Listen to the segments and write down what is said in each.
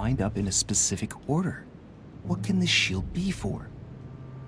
lined up in a specific order. What can this shield be for?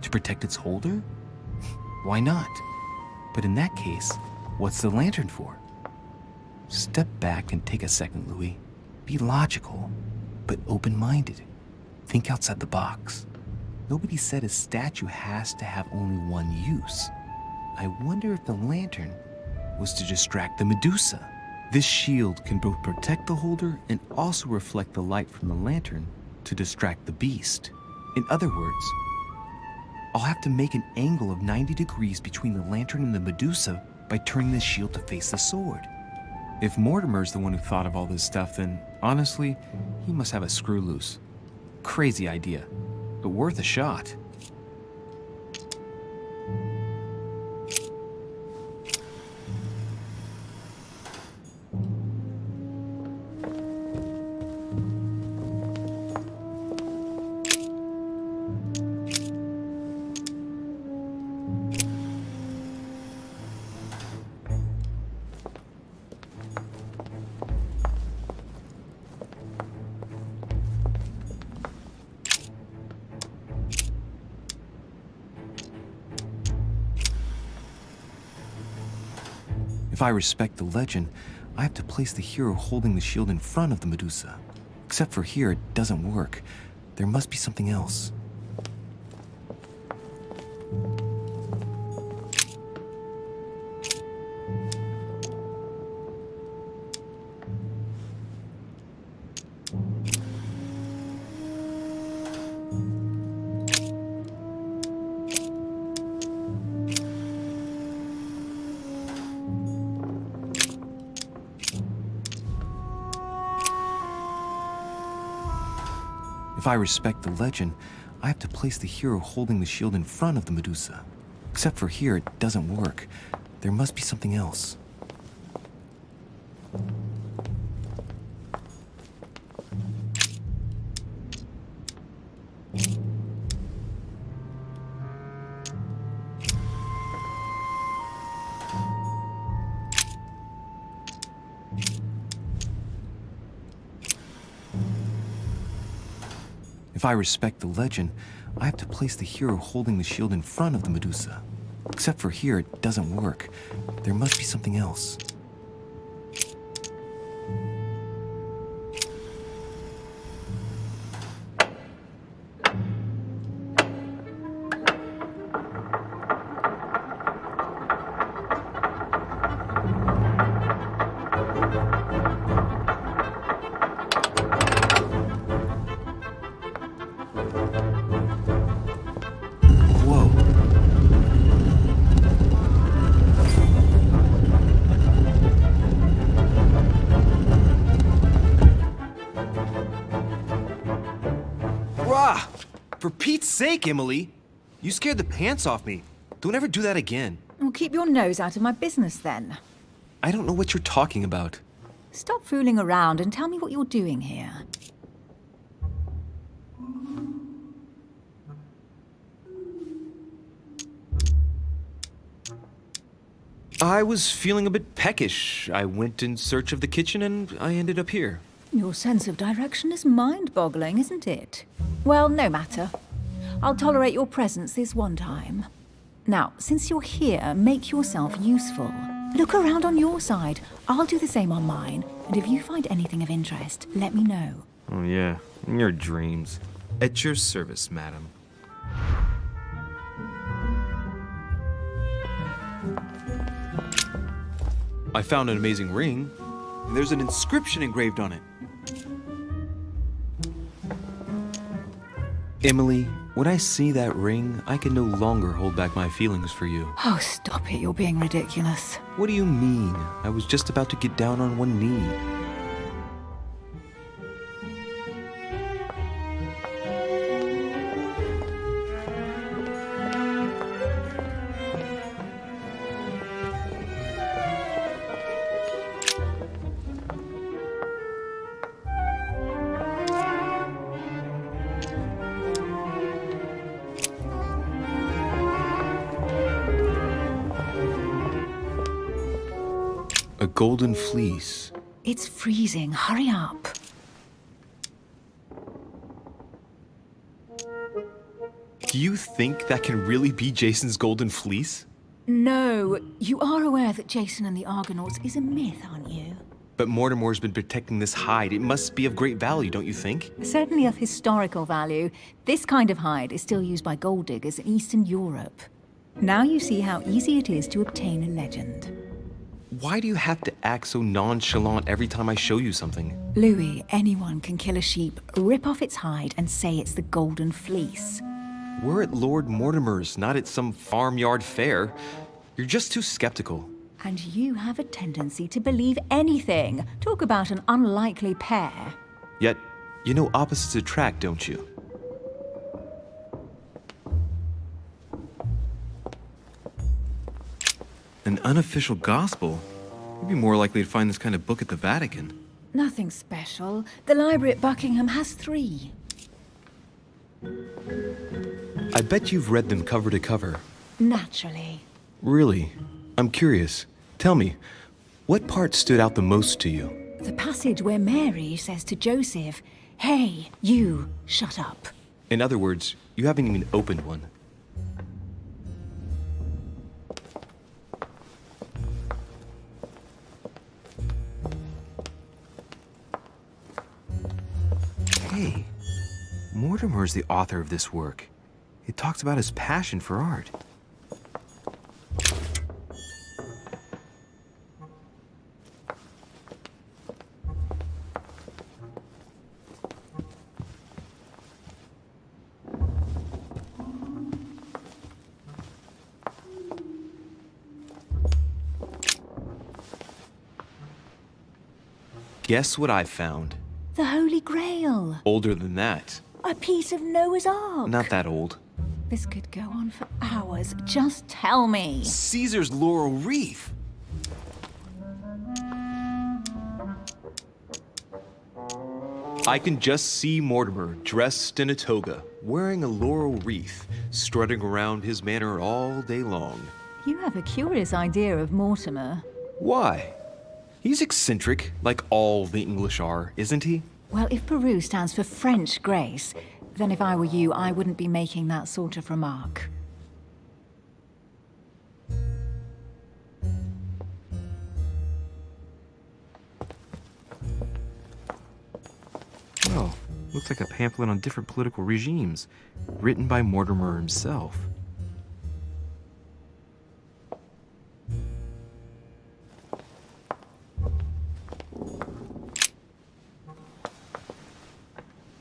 To protect its holder? Why not? But in that case, what's the lantern for? Step back and take a second, Louis. Be logical, but open-minded. Think outside the box. Nobody said a statue has to have only one use. I wonder if the lantern was to distract the Medusa. This shield can both protect the holder and also reflect the light from the lantern to distract the beast. In other words, I'll have to make an angle of 90 degrees between the lantern and the Medusa by turning the shield to face the sword. If Mortimer's the one who thought of all this stuff, then honestly, he must have a screw loose. Crazy idea, but worth a shot. If I respect the legend, I have to place the hero holding the shield in front of the Medusa. Except for here, it doesn't work. There must be something else. If I respect the legend, I have to place the hero holding the shield in front of the Medusa. Except for here, it doesn't work. There must be something else. If I respect the legend, I have to place the hero holding the shield in front of the Medusa. Except for here, it doesn't work. There must be something else. For Pete's sake, Emily! You scared the pants off me. Don't ever do that again. Well, keep your nose out of my business then. I don't know what you're talking about. Stop fooling around and tell me what you're doing here. I was feeling a bit peckish. I went in search of the kitchen and I ended up here. Your sense of direction is mind-boggling, isn't it? Well, no matter. I'll tolerate your presence this one time. Now, since you're here, make yourself useful. Look around on your side. I'll do the same on mine. And if you find anything of interest, let me know. Oh yeah, in your dreams. At your service, madam. I found an amazing ring. There's an inscription engraved on it. Emily, when I see that ring, I can no longer hold back my feelings for you. Oh, stop it. You're being ridiculous. What do you mean? I was just about to get down on one knee. A golden fleece. It's freezing. Hurry up. Do you think that can really be Jason's golden fleece? No, you are aware that Jason and the Argonauts is a myth, aren't you? But Mortimer's been protecting this hide. It must be of great value, don't you think? Certainly of historical value. This kind of hide is still used by gold diggers in Eastern Europe. Now you see how easy it is to obtain a legend. Why do you have to act so nonchalant every time I show you something? Louis, anyone can kill a sheep, rip off its hide, and say it's the Golden Fleece. We're at Lord Mortimer's, not at some farmyard fair. You're just too skeptical. And you have a tendency to believe anything. Talk about an unlikely pair. Yet, you know opposites attract, don't you? An unofficial gospel? You'd be more likely to find this kind of book at the Vatican. Nothing special. The library at Buckingham has 3. I bet you've read them cover to cover. Naturally. Really? I'm curious. Tell me, what part stood out the most to you? The passage where Mary says to Joseph, "Hey, you, shut up." In other words, you haven't even opened one. Hey, Mortimer's the author of this work. It talks about his passion for art. Guess what I found? The Holy Grail. Older than that. A piece of Noah's Ark. Not that old. This could go on for hours. Just tell me. Caesar's laurel wreath. I can just see Mortimer dressed in a toga, wearing a laurel wreath, strutting around his manor all day long. You have a curious idea of Mortimer. Why? He's eccentric, like all the English are, isn't he? Well, if Peru stands for French grace, then if I were you, I wouldn't be making that sort of remark. Well, looks like a pamphlet on different political regimes, written by Mortimer himself.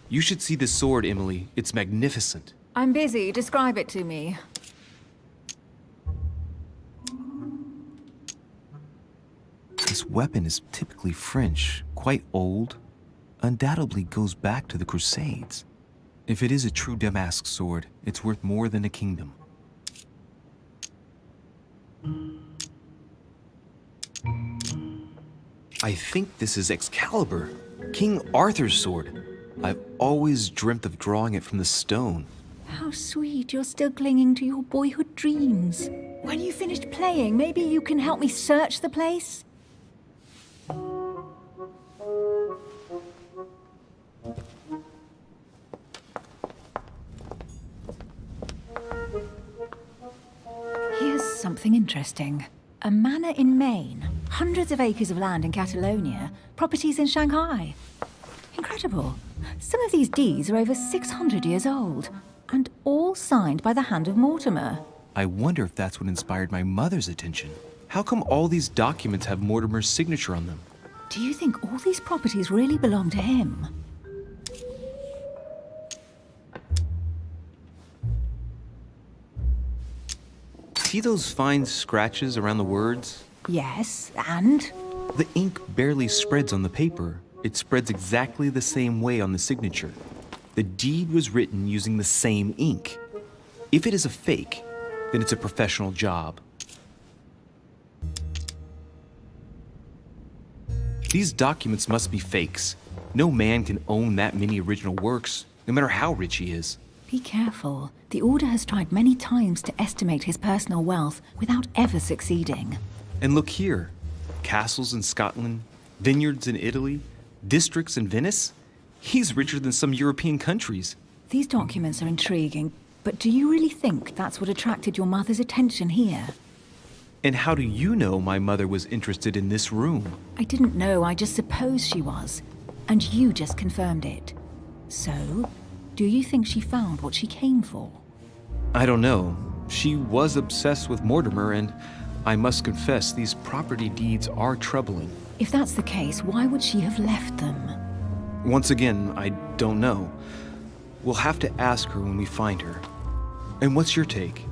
You should see this sword, Emily. It's magnificent. I'm busy. Describe it to me. This weapon is typically French, quite old, undoubtedly goes back to the Crusades. If it is a true Damask sword, it's worth more than a kingdom. I think this is Excalibur, King Arthur's sword. I've always dreamt of drawing it from the stone. How sweet, you're still clinging to your boyhood dreams. When you finished playing, maybe you can help me search the place? Here's something interesting. A manor in Maine, hundreds of acres of land in Catalonia, properties in Shanghai. Incredible. Some of these deeds are over 600 years old, and all signed by the hand of Mortimer. I wonder if that's what inspired my mother's attention. How come all these documents have Mortimer's signature on them? Do you think all these properties really belong to him? See those fine scratches around the words? Yes, and? The ink barely spreads on the paper. It spreads exactly the same way on the signature. The deed was written using the same ink. If it is a fake, then it's a professional job. These documents must be fakes. No man can own that many original works, no matter how rich he is. Be careful. The Order has tried many times to estimate his personal wealth without ever succeeding. And look here. Castles in Scotland, vineyards in Italy, districts in Venice. He's richer than some European countries. These documents are intriguing, But do you really think that's what attracted your mother's attention here? And how do you know my mother was interested in this room? I didn't know, I just supposed she was. And you just confirmed it. So, do you think she found what she came for? I don't know. She was obsessed with Mortimer, and I must confess these property deeds are troubling. If that's the case, why would she have left them? Once again, I don't know. We'll have to ask her when we find her. And what's your take?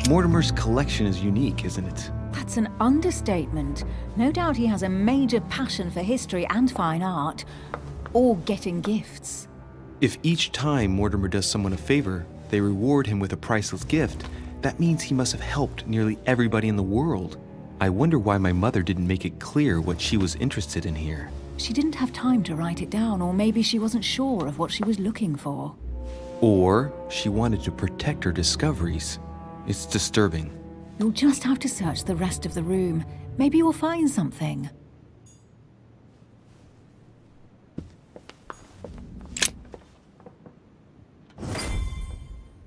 Mortimer's collection is unique, isn't it? That's an understatement. No doubt he has a major passion for history and fine art. Or getting gifts. If each time Mortimer does someone a favor, they reward him with a priceless gift, that means he must have helped nearly everybody in the world. I wonder why my mother didn't make it clear what she was interested in here. She didn't have time to write it down, or maybe she wasn't sure of what she was looking for. Or she wanted to protect her discoveries. It's disturbing. You'll just have to search the rest of the room. Maybe you'll find something.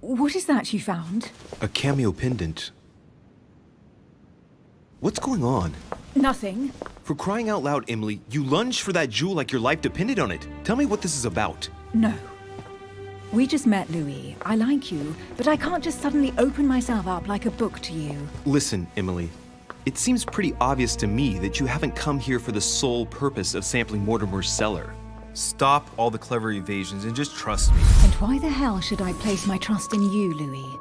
What is that you found? A cameo pendant. What's going on? Nothing. For crying out loud, Emily, you lunged for that jewel like your life depended on it. Tell me what this is about. No. We just met, Louis. I like you, but I can't just suddenly open myself up like a book to you. Listen, Emily. It seems pretty obvious to me that you haven't come here for the sole purpose of sampling Mortimer's cellar. Stop all the clever evasions and just trust me. And why the hell should I place my trust in you, Louis?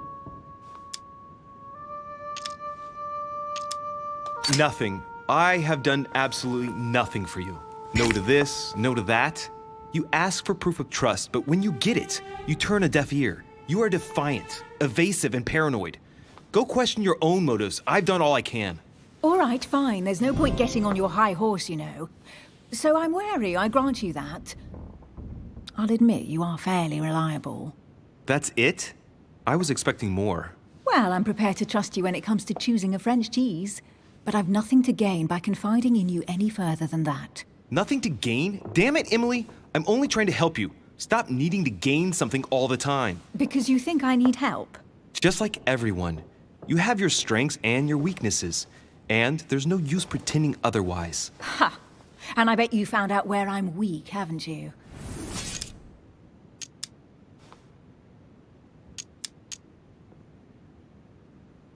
Nothing. I have done absolutely nothing for you. No to this, no to that. You ask for proof of trust, but when you get it, you turn a deaf ear. You are defiant, evasive, and paranoid. Go question your own motives. I've done all I can. All right, fine. There's no point getting on your high horse, you know. So I'm wary, I grant you that. I'll admit you are fairly reliable. That's it? I was expecting more. Well, I'm prepared to trust you when it comes to choosing a French cheese. But I've nothing to gain by confiding in you any further than that. Nothing to gain? Damn it, Emily! I'm only trying to help you. Stop needing to gain something all the time. Because you think I need help? Just like everyone. You have your strengths and your weaknesses. And there's no use pretending otherwise. Ha! And I bet you found out where I'm weak, haven't you?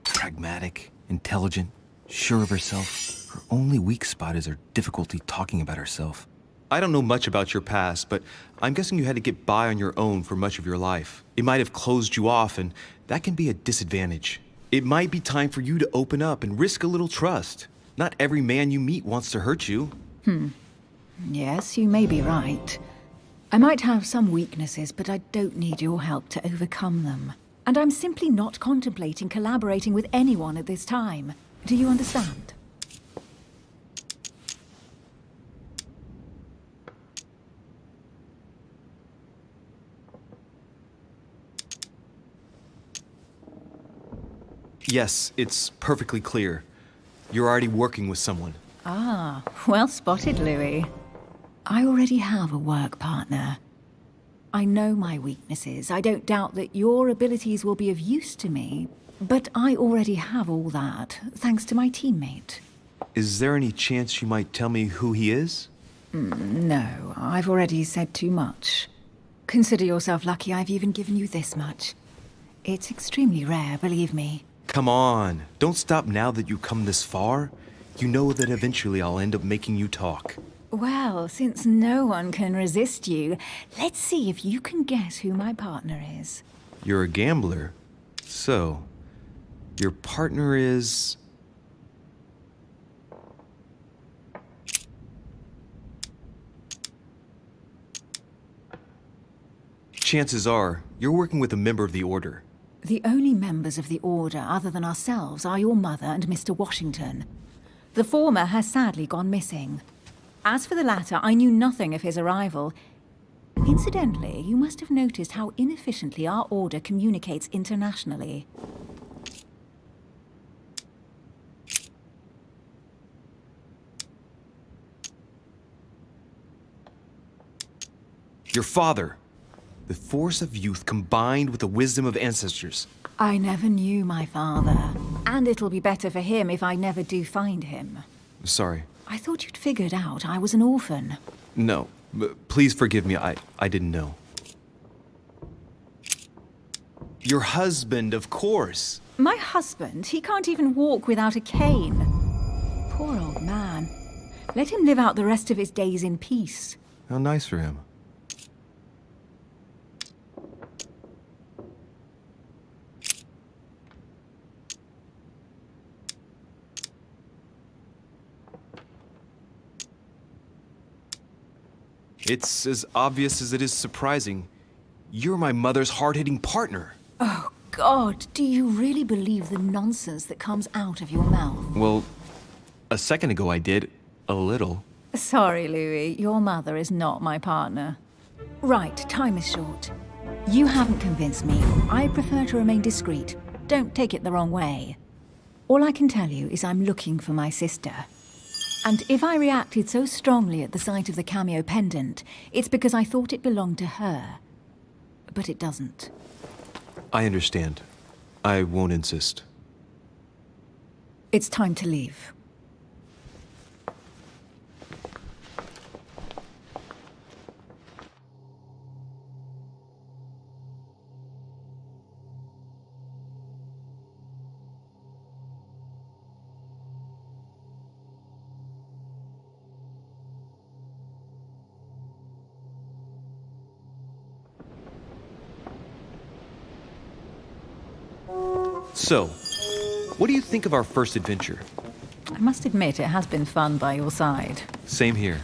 Pragmatic, intelligent, sure of herself. Her only weak spot is her difficulty talking about herself. I don't know much about your past, but I'm guessing you had to get by on your own for much of your life. It might have closed you off, and that can be a disadvantage. It might be time for you to open up and risk a little trust. Not every man you meet wants to hurt you. Yes, you may be right. I might have some weaknesses, but I don't need your help to overcome them. And I'm simply not contemplating collaborating with anyone at this time. Do you understand? Yes, it's perfectly clear. You're already working with someone. Ah, well spotted, Louis. I already have a work partner. I know my weaknesses. I don't doubt that your abilities will be of use to me, but I already have all that, thanks to my teammate. Is there any chance you might tell me who he is? No, I've already said too much. Consider yourself lucky I've even given you this much. It's extremely rare, believe me. Come on, don't stop now that you've come this far. You know that eventually I'll end up making you talk. Well, since no one can resist you, let's see if you can guess who my partner is. You're a gambler. So, your partner is... Chances are, you're working with a member of the Order. The only members of the Order other than ourselves are your mother and Mr. Washington. The former has sadly gone missing. As for the latter, I knew nothing of his arrival. Incidentally, you must have noticed how inefficiently our Order communicates internationally. Your father. The force of youth combined with the wisdom of ancestors. I never knew my father. And it'll be better for him if I never do find him. Sorry. I thought you'd figured out I was an orphan. No. Please forgive me. I didn't know. Your husband, of course. My husband, he can't even walk without a cane. Poor old man. Let him live out the rest of his days in peace. How nice for him. It's as obvious as it is surprising. You're my mother's hard-hitting partner. Oh, God, do you really believe the nonsense that comes out of your mouth? Well, a second ago I did. A little. Sorry, Louis, your mother is not my partner. Right, time is short. You haven't convinced me. I prefer to remain discreet. Don't take it the wrong way. All I can tell you is I'm looking for my sister. And if I reacted so strongly at the sight of the cameo pendant, it's because I thought it belonged to her. But it doesn't. I understand. I won't insist. It's time to leave. So, what do you think of our first adventure? I must admit, it has been fun by your side. Same here.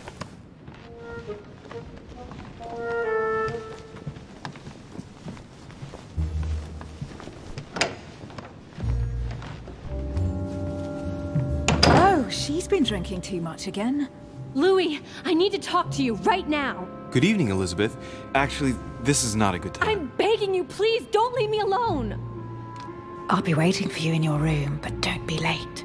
Oh, she's been drinking too much again. Louis, I need to talk to you right now. Good evening, Elizabeth. Actually, this is not a good time. I'm begging you, please don't leave me alone. I'll be waiting for you in your room, but don't be late.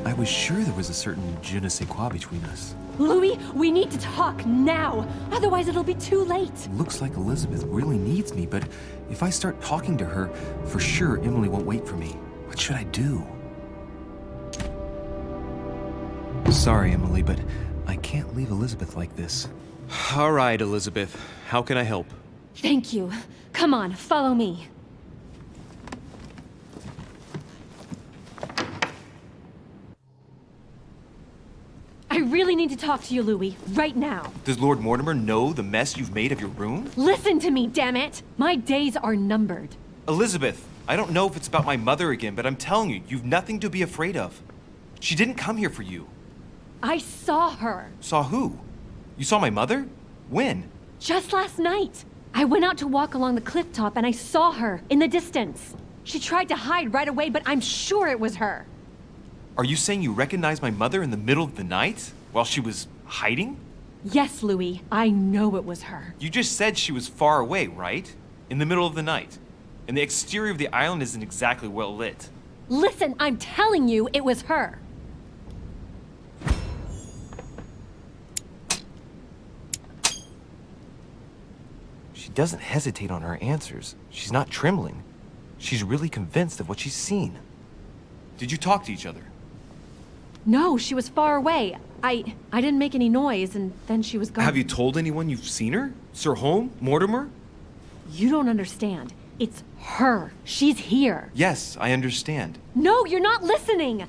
I was sure there was a certain je ne sais quoi between us. Louis, we need to talk now. Otherwise, it'll be too late. Looks like Elizabeth really needs me, but if I start talking to her, for sure Emily won't wait for me. What should I do? Sorry, Emily, but I can't leave Elizabeth like this. All right, Elizabeth. How can I help? Thank you. Come on, follow me. I really need to talk to you, Louis, right now. Does Lord Mortimer know the mess you've made of your room? Listen to me, damn it! My days are numbered. Elizabeth, I don't know if it's about my mother again, but I'm telling you, you've nothing to be afraid of. She didn't come here for you. I saw her. Saw who? You saw my mother? When? Just last night. I went out to walk along the cliff top and I saw her in the distance. She tried to hide right away, but I'm sure it was her. Are you saying you recognized my mother in the middle of the night? While she was hiding? Yes, Louis, I know it was her. You just said she was far away, right? In the middle of the night. And the exterior of the island isn't exactly well lit. Listen, I'm telling you it was her. She doesn't hesitate on her answers. She's not trembling. She's really convinced of what she's seen. Did you talk to each other? No, she was far away. I didn't make any noise, and then she was gone. Have you told anyone you've seen her? Sir Holm? Mortimer? You don't understand. It's her. She's here. Yes, I understand. No, you're not listening.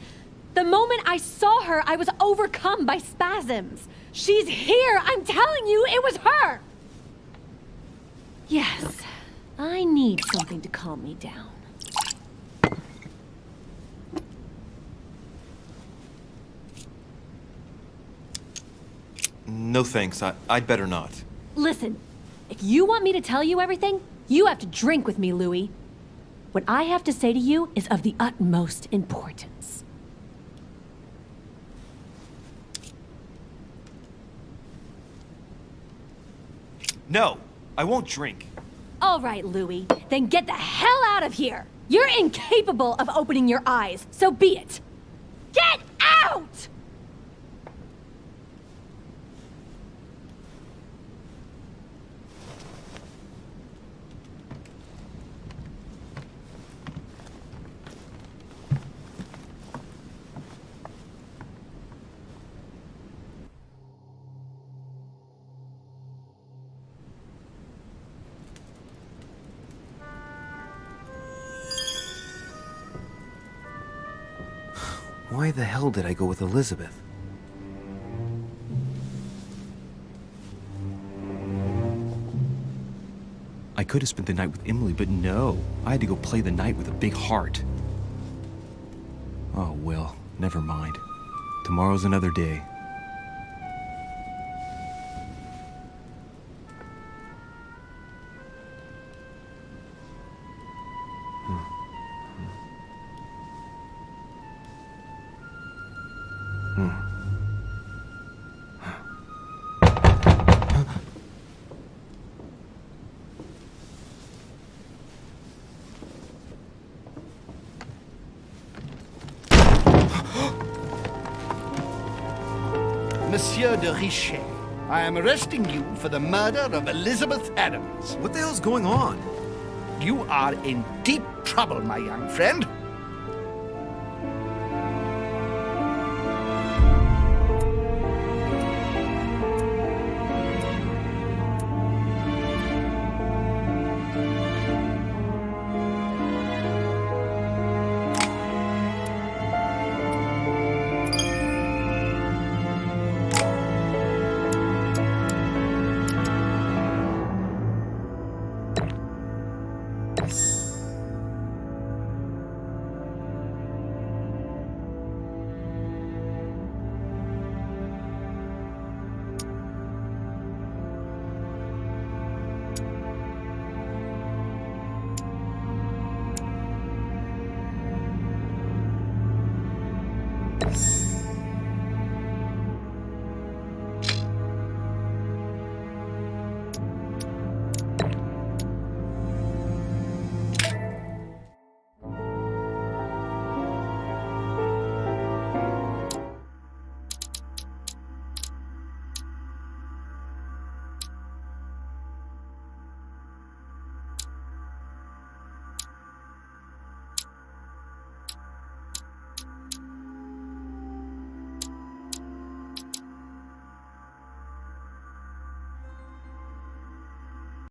The moment I saw her, I was overcome by spasms. She's here. I'm telling you, it was her. Yes, I need something to calm me down. No thanks, I'd better not. Listen, if you want me to tell you everything, you have to drink with me, Louis. What I have to say to you is of the utmost importance. No, I won't drink. All right, Louis, then get the hell out of here! You're incapable of opening your eyes, so be it! Get out! Why the hell did I go with Elizabeth? I could have spent the night with Emily, but no. I had to go play the night with a big heart. Oh, well, never mind. Tomorrow's another day. Monsieur de Richet, I am arresting you for the murder of Elizabeth Adams. What the hell's going on? You are in deep trouble, my young friend.